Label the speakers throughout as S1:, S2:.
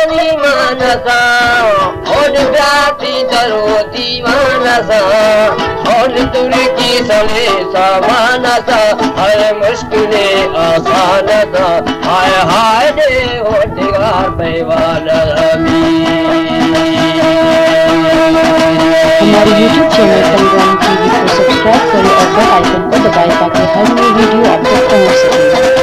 S1: जानी मानसा और जाती दरो दीवानसा और तुर्की सले सामानसा हर मुश्किलें आसान था हाय हाय दे हो दिगार पैवान
S2: हमारे YouTube चैनल पंजाब टीवी को सब्सक्राइब करें और बेल आइकन को दबाएं ताकि हर नई वीडियो आप तक पहुंच सके।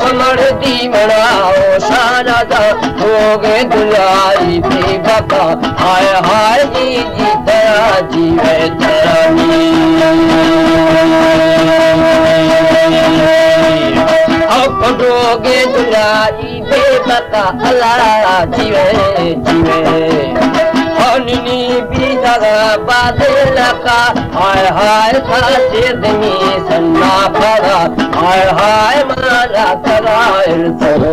S1: कमर दी मनाओ शाना था हो गए दुलाई भी बका हाय हाय जी जी तेरा जीवे धरनी अब डोगे दुलाई भी बका अल्लाह जीवे जीवे हनी भी जगह बादल का हाय हाय खातिर दमी सन्ना भरा हाय हाय मारा करायल सरो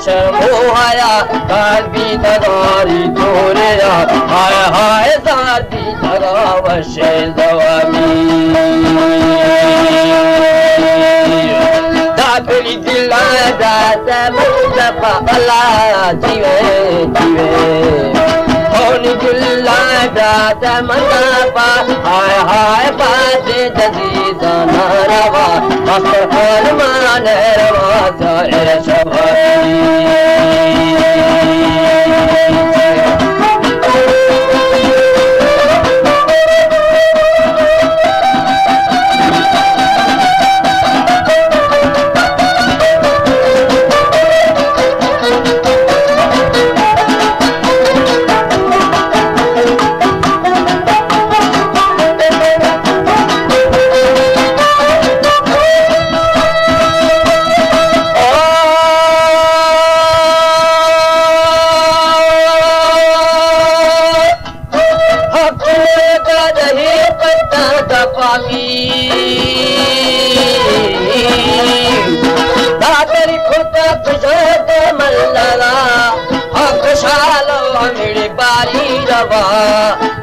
S1: शर्मोहाया दादी दगारी तोरेया हाय हाय दादी दगावशे जवानी दादी दिला दादा मुस्तफा अल्लाह जीवे जीवे होनी दिला दादा मनापा हाय हाय बाजे जजीदा नारवा मस्तर फरमान रवा जाए शबानी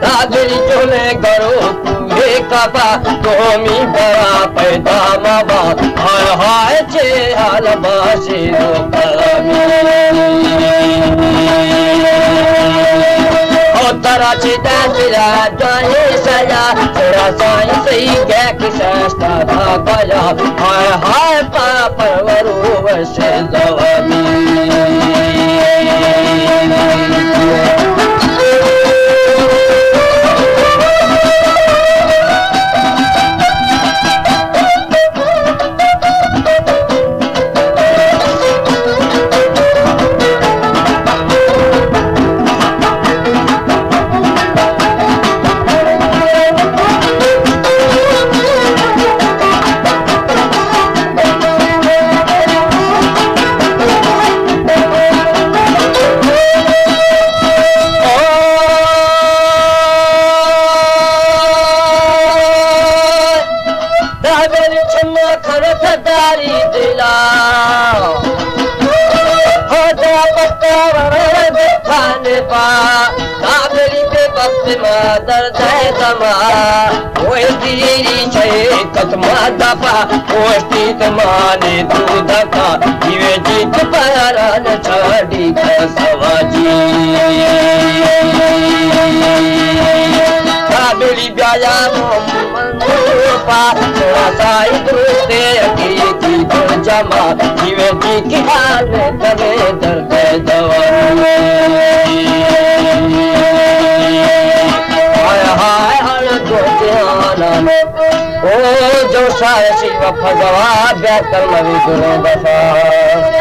S1: दादरी चोले गरो पूरे कबा तोमी बड़ा पैदा माबा हाय हाय चे हाल बाशी लोकामी ओ तरा चिता चिरा जाए सया तेरा साई सही गया कि शास्ता था गया हाय हाय पापरवरो वशे जवामी ما درد دما ويديري شيء كتما دفا وشتي تماني دودكا يوجي تباران چاڑي كسواجي काबली ब्याया मोहम्मद थोड़ा सा दुरुस्त हकीकी जमा जीवे जी की हाल में तबे दर्द दवा हाय हाय हर दो जहाना ओ जो सारे शिव फजवा ब्या कर मवी गुरु दफा